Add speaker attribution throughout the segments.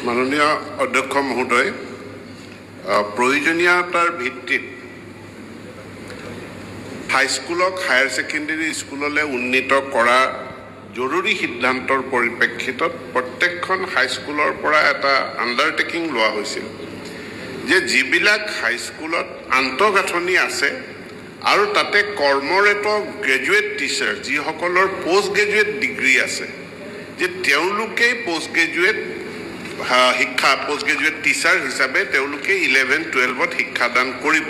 Speaker 1: মাননীয় অধ্যক্ষ মহোদয়, প্ৰয়োজনীয়তাৰ ভিত্তিত হাইস্কুলক হায়াৰ ছেকেণ্ডেৰী স্কুললৈ উন্নীত কৰা জৰুৰী সিদ্ধান্তৰ পৰিপ্ৰেক্ষিতত প্ৰত্যেকখন হাইস্কুলৰ পৰা এটা আণ্ডাৰটেকিং লোৱা হৈছিল যে যিবিলাক হাইস্কুলত আন্তঃগাঁথনি আছে আৰু তাতে কৰ্মৰত গ্ৰেজুৱেট টিচাৰ যিসকলৰ পোষ্ট গ্ৰেজুৱেট ডিগ্ৰী আছে যে তেওঁলোকেই পোষ্ট গ্ৰেজুৱেট টিচাৰ হিচাপে তেওঁলোকে 11-12ত শিক্ষাদান কৰিব।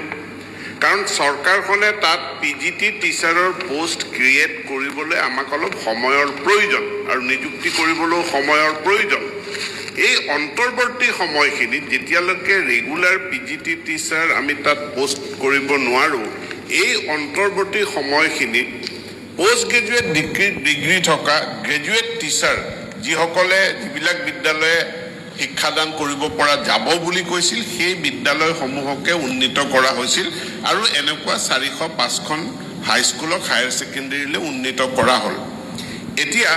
Speaker 1: কাৰণ চৰকাৰখনে তাত পিজিটি টিচাৰৰ পোষ্ট ক্ৰিয়েট কৰিবলৈ আমাক অলপ সময়ৰ প্ৰয়োজন আৰু নিযুক্তি কৰিবলৈও সময়ৰ প্ৰয়োজন। এই অন্তৰ্বৰ্তী সময়খিনিত যেতিয়ালৈকে ৰেগুলাৰ পিজিটি টিচাৰ আমি তাত পোষ্ট কৰিব নোৱাৰোঁ, এই অন্তৰ্বৰ্তী সময়খিনিত পোষ্ট গ্ৰেজুৱেট ডিগ্ৰী থকা গ্ৰেজুৱেট টিচাৰ যিসকলে যিবিলাক বিদ্যালয়ে শিক্ষাদান কৰিব পৰা যাব বুলি কৈছিল সেই বিদ্যালয়সমূহকে উন্নীত কৰা হৈছিল আৰু এনেকুৱা 405খন হাইস্কুলক হায়াৰ ছেকেণ্ডেৰীলৈ উন্নীত কৰা হ'ল। এতিয়া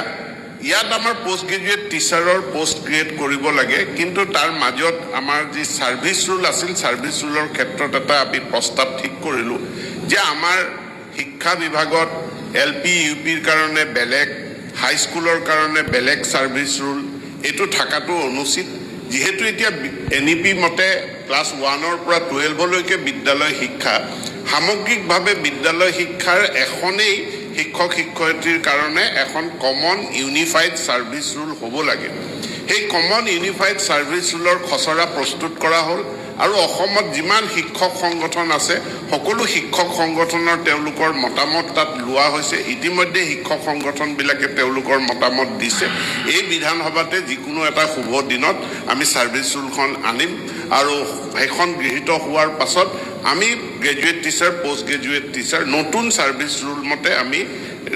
Speaker 1: ইয়াত আমাৰ পোষ্ট গ্ৰেজুৱেট টিচাৰৰ পোষ্ট ক্ৰিয়েট কৰিব লাগে, কিন্তু তাৰ মাজত আমাৰ যি ছাৰ্ভিচ ৰুল আছিল, ছাৰ্ভিচ ৰুলৰ ক্ষেত্ৰত এটা আমি প্ৰস্তাৱ ঠিক কৰিলোঁ যে আমাৰ শিক্ষা বিভাগত LP UPৰ কাৰণে বেলেগ, হাইস্কুলৰ কাৰণে বেলেগ ছাৰ্ভিচ ৰুল এইটো থকাটো অনুচিত। যিহেতু এতিয়া NEP মতে ক্লাছ 1ৰ পৰা 12লৈকে বিদ্যালয় শিক্ষা, সামগ্ৰিকভাৱে বিদ্যালয় শিক্ষাৰ এখনেই শিক্ষক শিক্ষয়িত্ৰীৰ কাৰণে এখন কমন ইউনিফাইড ছাৰ্ভিচ ৰুল হ'ব লাগে। সেই কমন ইউনিফাইড ছাৰ্ভিচ ৰুলৰ খচৰা প্ৰস্তুত কৰা হ'ল আৰু অসমত যিমান শিক্ষক সংগঠন আছে সকলো শিক্ষক সংগঠনৰ তেওঁলোকৰ মতামত তাত লোৱা হৈছে। ইতিমধ্যে শিক্ষক সংগঠনবিলাকে তেওঁলোকৰ মতামত দিছে। এই বিধানসভাতে যিকোনো এটা শুভ দিনত আমি ছাৰ্ভিচ ৰুলখন আনিম আৰু সেইখন গৃহীত হোৱাৰ পাছত আমি graduate teacher, post graduate teacher নতুন ছাৰ্ভিচ ৰুল মতে আমি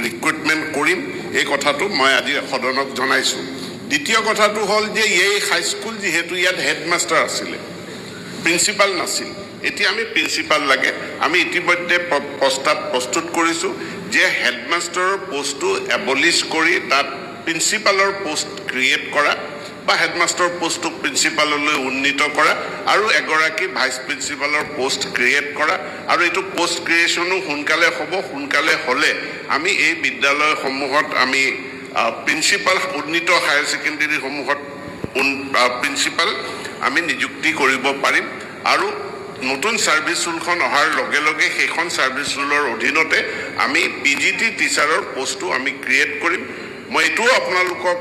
Speaker 1: ৰিক্ৰুটমেণ্ট কৰিম। এই কথাটো মই আজি সদনক জনাইছোঁ। দ্বিতীয় কথাটো হ'ল যে এই হাইস্কুল যিহেতু ইয়াত হেডমাষ্টাৰ আছিলে, প্ৰিন্সিপাল নাছিল, এতিয়া আমি প্ৰিন্সিপাল লাগে। আমি ইতিমধ্যে প্ৰস্তাৱ প্ৰস্তুত কৰিছোঁ যে হেডমাষ্টাৰৰ পোষ্টটো এবলিছ কৰি তাত প্ৰিন্সিপালৰ পোষ্ট ক্ৰিয়েট কৰা বা হেডমাষ্টাৰৰ পোষ্টটো প্ৰিন্সিপাললৈ উন্নীত কৰা আৰু এগৰাকী ভাইচ প্ৰিন্সিপালৰ পোষ্ট ক্ৰিয়েট কৰা আৰু এইটো পোষ্ট ক্ৰিয়েশ্যনো সোনকালে হ'ব। সোনকালে হ'লে আমি এই বিদ্যালয়সমূহত আমি প্ৰিন্সিপাল, উন্নীত হায়াৰ ছেকেণ্ডেৰীসমূহত প্ৰিন্সিপাল আমি নিযুক্তি কৰিব পাৰিম আৰু নতুন ছাৰ্ভিচ ৰুলখন অহাৰ লগে লগে সেইখন ছাৰ্ভিচ ৰুলৰ অধীনতে আমি PGT টিচাৰৰ পোষ্টটো আমি ক্ৰিয়েট কৰিম। মই এইটোও আপোনালোকক